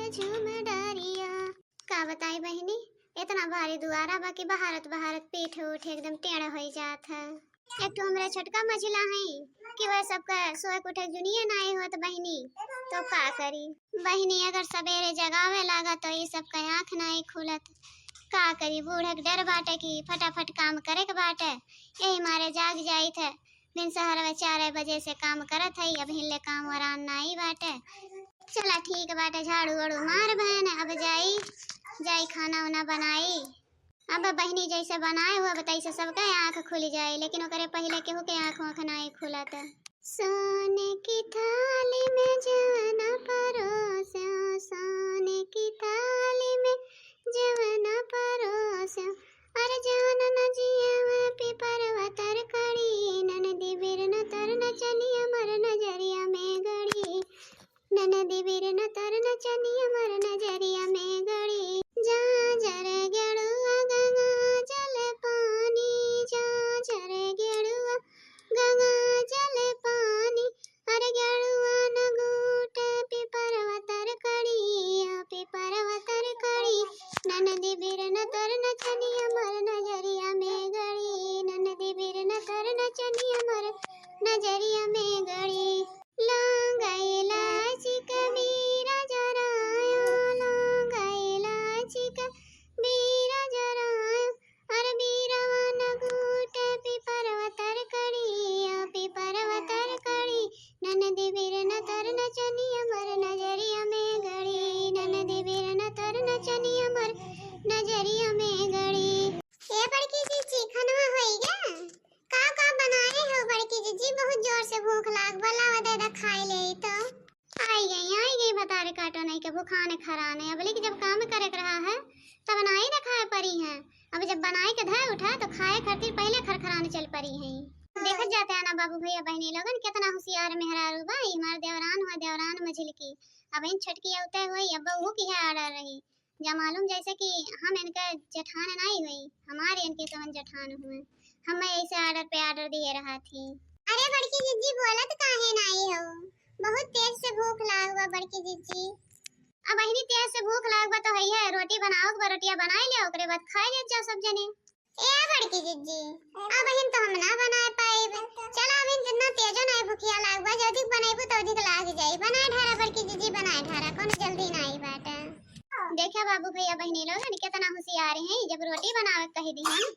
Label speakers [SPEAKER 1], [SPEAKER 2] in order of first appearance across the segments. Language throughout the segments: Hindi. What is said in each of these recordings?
[SPEAKER 1] झूम डरिया। का बताई बहनी, इतना भारी दुआरा बाकी बहारत बहारत पीठ उठ एकदम टेढ़ा हो जात है। एक तो हमरा छोटका मझिला है कि वह सबका सोए उठे जुनिया नहीं होत बहनी, तो का करी बहनी। अगर सवेरे जगावे लागा तो ये सब का आँख नहीं खुलत। का करी, बूढ़ा के डर बाटे कि फटाफट काम करे के बाटे, यही मारे जाग जाई थे। दिन सहर में 4 बजे से काम करत है, अब हिले काम वरान नहीं बाटे। चला ठीक बाटे, झाड़ू वाड़ू मार बहन, अब जाई खाना उना बनाई। अब बहनी जैसे बनाए हुआ बताई से सबका आँख खुल जाए, लेकिन ओकरे पहले केहू के आँख नहीं खुलत। सोने की थाली में जवना परोसा, सोने की थाली में जवना परोसा, अरे जवन न जिया में पिपरवा तर कड़ी, ननदी बिर न तर न चनिया मर नजरिया में गड़ी, ननदी बिर न तर न चनिया मर नजरिया में गड़ी। जा जरे गेड़ुआ गंगा जल पानी, जा जरे गेड़ुआ गंगा जल पानी, अरे गेड़ुआ न घूटे पिपरवा तर कड़ी, पिपरवा तर कड़ी, ननदी बिर न तर न चनिया मर नजरिया में गड़ी, ननदी बिर न तर न चनिया मर नजरिया में गड़ी। लौंग इलायची कबीरा जरायो, लौंग इलायची कबीरा जरायो, अरे बीरवा न घूटे पिपरवा तर कड़ी, पिपरवा तर कड़ी, ननदी बिर न तर न चनिया मर नजरिया में गड़ी, ननदी बिर न तर न चनिया मर नजरिया में गड़ी। ए बड़की जीजी खाना होई गा? का बनाए हो बड़की जीजी? बहुत जोर से भूख लाग बला वदे खाई ले तो आई गई बता रे काटो नहीं के भूखाने खराने। अब लेकिन जब काम करे रहा है तब बनाई ना खाए परी है, अब जब बनाए के धाय उठा तो खाए खातिर पहले खरखराने चल परी है। देखत जाते हैं ना बाबू भैया बहनी लोगन कितना होशियार मेहरारू बा। मार देवरान हुआ देवरान मझिल की, अब इन छटकी औते हुई अब बहू की है आर्डर रही। जा मालूम जैसे कि हम इनका जठान नहीं हुई, हमारे इनके तो जठान हुए, हम ऐसे आर्डर पे आर्डर दिए रहा थी। अरे बड़की जीजी बोलत काहे नहीं हो? बहुत तेज से भूख लाग बा बड़की जीजी। अब बहनी तेज से भूख लाग बा तो है रोटी बनाओ, रोटियां बनाई ले ओकरे बाद खाए ले जाओ सब जने। ए बड़की जीजी अब बहन तो हम ना बनाए पाएब। चल अब जितना तेजो नहीं भूखिया लाग बा, जल्दी बनाइबो तो अधिक लाग जाई। बनाए ढारा बड़की जीजी बनाए ढारा, कोनो जल्दी नहीं बाटे। देखा बाबू भैया बहनी लोग कितना होशियार हैं, जब रोटी बनावे कह दी हैं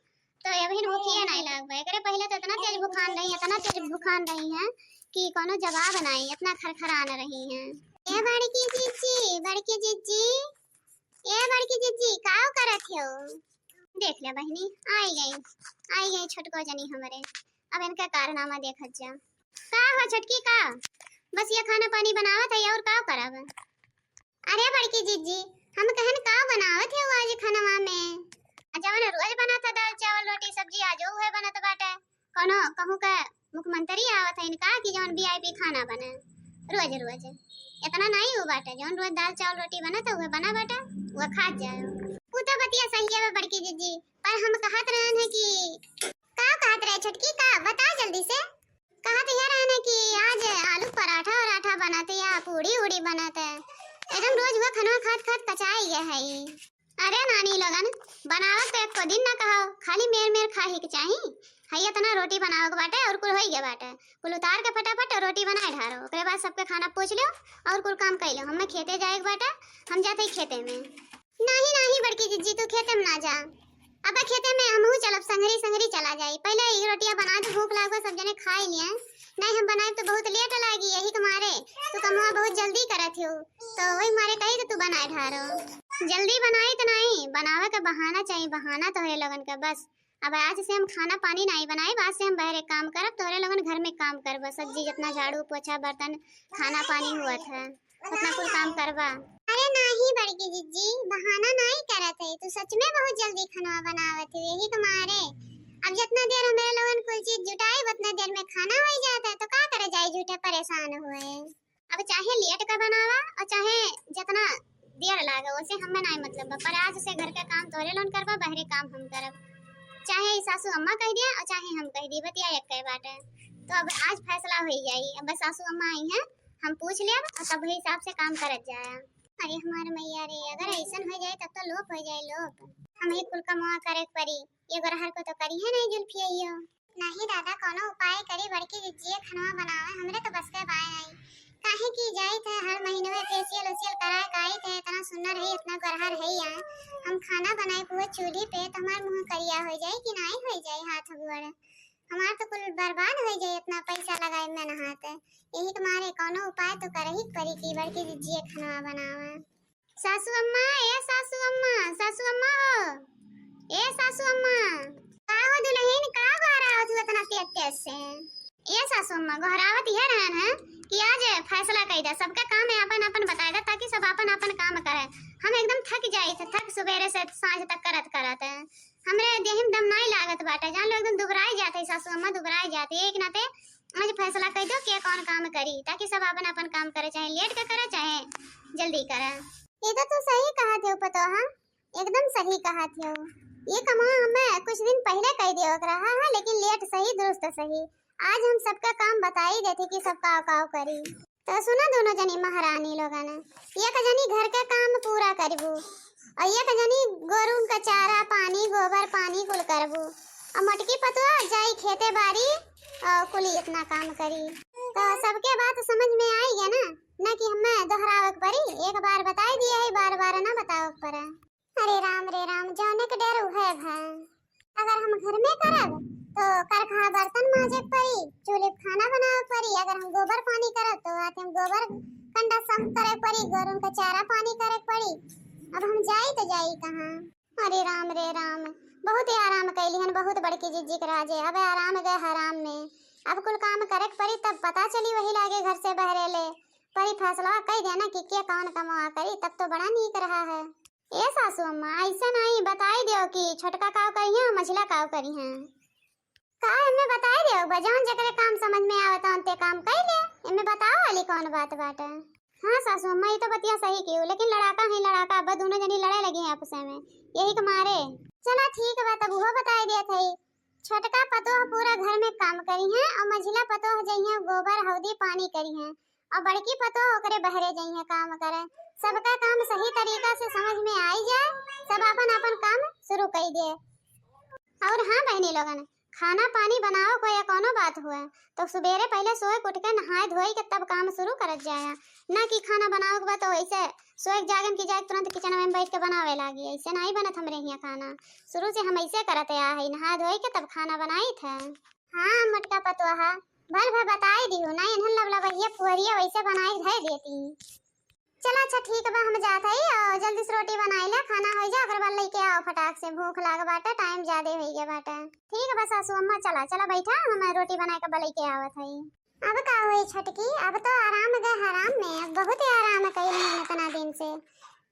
[SPEAKER 1] तो अभी भूखिए नहीं लाग बा। एकरे पहले तो इतना तेज भूखान रही हैं कि कोनो जवाब नहीं, इतना खरखरान रही हैं। ए बड़की जीजी, बड़की जीजी, ए बड़की जीजी का करत हो? देख ले बहनी आई गई छोटको जनी हमरे। अब इनका कारनामा देखत जा। का हो छोटकी का? बस ये खाना पानी बनावत है और का करब? अरे बड़की जीजी हम कहन का बनावत है आज खानवा में? जवन रोज बनाता दाल चावल रोटी सब्जी आज है बनत बाटे। कोनो कहूं का मुख्यमंत्री आवत है इनका कि जवन वीआईपी खाना बने रोज रोज, इतना नहीं हो बाटे। जवन रोज दाल चावल रोटी बनत है बना बाटे वो खा जाओ। वो तो बतिया सही है बड़की जीजी, पर हम कहत रहन है कि का कहत रहे छोटकी का बता जल्दी से। कहत यह रहन है कि आज आलू पराठा वराठा बनाते या पूड़ी उड़ी बनाते, एकदम रोज वो खाना खात खात कचाई गया है। अरे नानी लोगन बनावत तो एक दिन ना कहो, खाली मेर खाही के चाही। हई इतना रोटी बनाओ के बाटे और कुल होई गया बाटे, कुल उतार के फटाफट रोटी बनाए ढारो, ओकरे बाद सबके खाना पूछ लो और कुल काम कर लो। हमें खेते जाए के बाटे, हम जाते खेते में। नहीं बड़की जीजी तू खेते में ना जा, अब खेते में हमहू चलब संगरी चला जाई। पहले ये रोटियां बना दे, भूख लागो सब जने खाई लिए। नहीं हम बनाए तो बहुत लेट लागी, यही तुम्हारे तू कमवा बहुत जल्दी करत हो तो वही मारे कही तो तू बनाए ढारो। जल्दी बनाई तो नहीं, बनावे का बहाना चाहिए, बहाना तो है लोगन का बस। अब आज से हम खाना पानी नहीं बनाए, बाद से हम बहरे काम करब, तोरे लोगन घर में काम करबा, सब्जी जितना झाड़ू पोछा बर्तन खाना पानी हुआ था उतना कुल काम करबा। अरे नहीं बड़की जीजी बहाना नहीं करत है, तू सच में बहुत जल्दी खाना बनावत है, यही तुम्हारे। अब जितना देर हमारे लोगन कुल चीज जुटाई उतना देर में खाना हो जाता है, तो का करे जाए झूठे परेशान हुए। अब चाहे लेट का बनावा और चाहे जितना देर लागे उसे हमें नहीं मतलब, पर आज से घर का काम तोरे लोन करबा, बहरे काम हम करब। चाहे सासू अम्मा कह दिया और चाहे हम कह दी, बतिया एक कई बात है। तो अब आज फैसला हो जाई, अब सासू अम्मा आई हैं हम पूछ लेब और तब हिसाब से काम करत जाए। अरे हमार मैया रे, अगर ऐसन हो जाए तब तो लोप हो जाए लोप। हम एक कुल कमावा करे के पड़ी, ये गरहर को तो करी है नहीं जुल्फिया। नहीं दादा, कोनो उपाय करी, बड़की जिज्जी खनवा बनावे, हमरे तो बस के बाय नहीं। काहे की जाई थे हर महीने में फेशियल उसियल कराए काई थे, इतना सुंदर है, इतना गरहर है यार। हम खाना बनाए पूरे चूल्हे पे तो हमार मुंह करिया हो जाए कि नहीं हो जाए, हाथ गोड़ हमार तो कुल बर्बाद हो जाए, इतना पैसा लगाए में नहाते। यही तुम्हारे कोनो उपाय तो कर ही पड़ी कि बड़की जिज्जी खाना बनावा। सासू अम्मा, ए सासू अम्मा, सासू अम्मा हो, ए सासू अम्मा। का हो दुल्हन, का घरावत हो इतना तेज तेज से? ए सासू अम्मा, घरावत यह रहन है कि आज फैसला कई दे, सबका काम है अपन अपन बताए दे ताकि सब अपन अपन काम करे। हम एकदम थक जाई थे, थक सुबेरे से सांझ तक करत करत है, हमरे देह में दम नहीं लागत बाटे, जान लो एकदम दुबराई जाते सासू अम्मा, दुबराई जाते। एक नाते आज फैसला कर दो के कौन काम करी ताकि सब अपन अपन काम करे, चाहे लेट के करे चाहे जल्दी करे। ये तो तू सही कहा थे पतो, हाँ एकदम सही कहा थे। ये कमा हमें कुछ दिन पहले कह दिया रहा है, लेकिन लेट सही दुरुस्त सही। आज हम सबका काम बता ही देते कि सब काव काव करी। तो सुना दोनों जनी महारानी लोगन, एक जनी घर का काम पूरा करबू और एक जनी गोरुन का चारा पानी गोबर पानी कुल करबू, और मटकी पतवा जाई खेते बाड़ी और कुल इतना काम करी। तो सबके बात समझ में आई गया ना कि हमें दोहरावक पड़ी, एक बार बताई दिया है, बार बार ना बताओ पड़ा। अरे राम रे राम, जाने के डर है भाई। अगर हम घर में करब तो करखा बर्तन मांजे पड़ी, चूल्हे खाना बनावे पड़ी। अगर हम गोबर पानी करब तो आते हम गोबर कंडा सम करे पड़ी, गोरुन का चारा पानी करे पड़ी। अब हम जाई तो जाई कहाँ? अरे राम रे राम, बहुत ही आराम कैली हन, बहुत बड़की जिज्जी के राजे। अब आराम गए हराम में, अब कुल काम करे पड़ी, तब पता चली वही लागे घर से बहरे ले पड़ी फैसला कह देना कि क्या कौन कमावा करी, तब तो बड़ा नीक रहा है। ए सासू अम्मा, ऐसा नहीं बताई दियो कि छोटका काव करी है मझला काव करी है, का हमें बताई दियो बजान जकरे काम समझ में आवत अंते काम कर ले, हमें बताओ वाली कौन बात बाटे। हाँ सासू अम्मा, ये तो बतिया सही की, लेकिन लड़ाका है लड़ाका, अब दोनों जनी लड़े लगी हैं आपस में, यही के मारे। चला ठीक है, तब वो बताई दिया थई छोटका पतोह पूरा घर में काम करी है और मझिला पतोह जइया गोबर हौदी पानी करी है, और बड़की पतोह ओकरे बहरे जइया काम करे। सबका काम सही तरीका से समझ में आई जाए, सब अपन अपन काम शुरू कर दे। और हाँ बहनी लोगन, खाना पानी बनाओ कोई कोनो बात हुआ तो सुबेरे पहले सोए उठ के नहाए धोई के तब काम शुरू करत जाया, ना कि खाना बनाओ के बाद तो ऐसे सोए जागन की जाए तुरंत किचन में बैठ के बनावे लागी, ऐसे नहीं बनत हमरे यहाँ खाना। शुरू से हम ऐसे करते आ है, नहा धोई के तब खाना बनाई थे। हाँ मटका पतोहा भल भल बताई दी हो ना, इन्हन लबला भैया पुहरिया वैसे बनाई धै देती। चला अच्छा ठीक बा, हम जात हई और जल्दी से रोटी बनाई ले, खाना हो जा ओकर बाद लेके आओ फटाक से, भूख लाग बाटे, टाइम ज्यादा हो गया बाटे। ठीक है बस सासू अम्मा, चला चला बैठा, हम रोटी बनाए के बले के आवत हई। अब का होई छटकी, अब तो आराम गए हराम में, अब बहुत ही आराम कइल है इतना दिन से।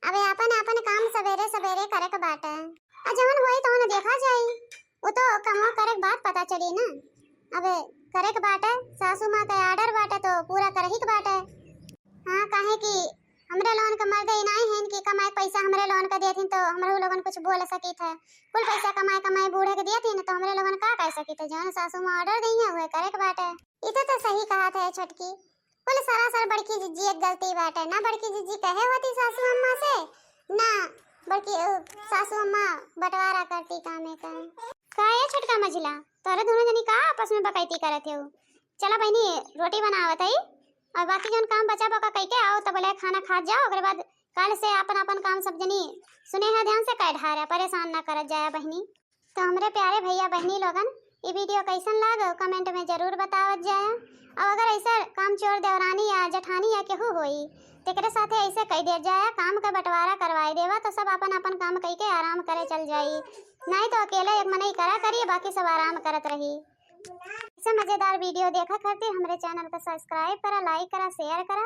[SPEAKER 1] अब अपन अपन काम सवेरे सवेरे करे के बाटे, और जवन होई तो देखा जाई, वो तो कमो करे के बाद पता चली ना। अब करे के बाटे, सासू मां का ऑर्डर बाटे तो पूरा करही के बाटे। हां काहे कि हमरे लोन का मर्द ही नहीं है कि कमाए पैसा हमरे लोन का देथिन तो हमरे लोगन कुछ बोल सकी थे, कुल पैसा कमाए कमाए बूढ़े के देथिन तो हमरे लोगन का कह सकी थे, जौन सासू मां ऑर्डर दी है वो करे के बाटे। इतो तो सही कहा था छटकी, कुल सरासर बड़की जिज्जी एक गलती बाटे ना, बड़की जिज्जी कहे होती सासू अम्मा से ना, बड़की सासू अम्मा बंटवारा करती कामे का ये छटका मझिला, तोरे दोनों जनी का आपस में बकैती करत हो। चला बहनी रोटी बनावत हई और बाकी जन काम बचा बका कह के आओ, तब ले खाना खा जाओ, ओकरे बाद कल से अपन अपन काम सब जनी सुने है ध्यान से कर ढारे, परेशान ना करत जाया बहनी। तो हमरे प्यारे भैया बहनी लोगन, ये वीडियो कैसन लागो कमेंट में जरूर बतावत जाया, और अगर ऐसा काम चोर देवरानी या जठानी या केहू होई तेकरे साथे ऐसे कह दे जाया, काम का बंटवारा करवाई देवा तो सब अपन अपन काम कह के आराम करे चल जाई, नहीं तो अकेले एक मनई करा करिए बाकी सब आराम करत रही। ऐसे मजेदार वीडियो देखा करते हमारे चैनल को सब्सक्राइब करा, लाइक करा, शेयर करा,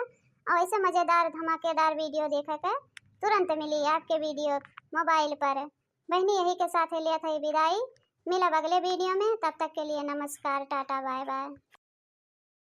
[SPEAKER 1] और ऐसे मजेदार धमाकेदार वीडियो देखा कर तुरंत मिली आपके वीडियो मोबाइल पर। बहनी यही के साथ लिया था विदाई, मिला अगले वीडियो में, तब तक के लिए नमस्कार, टाटा बाय बाय।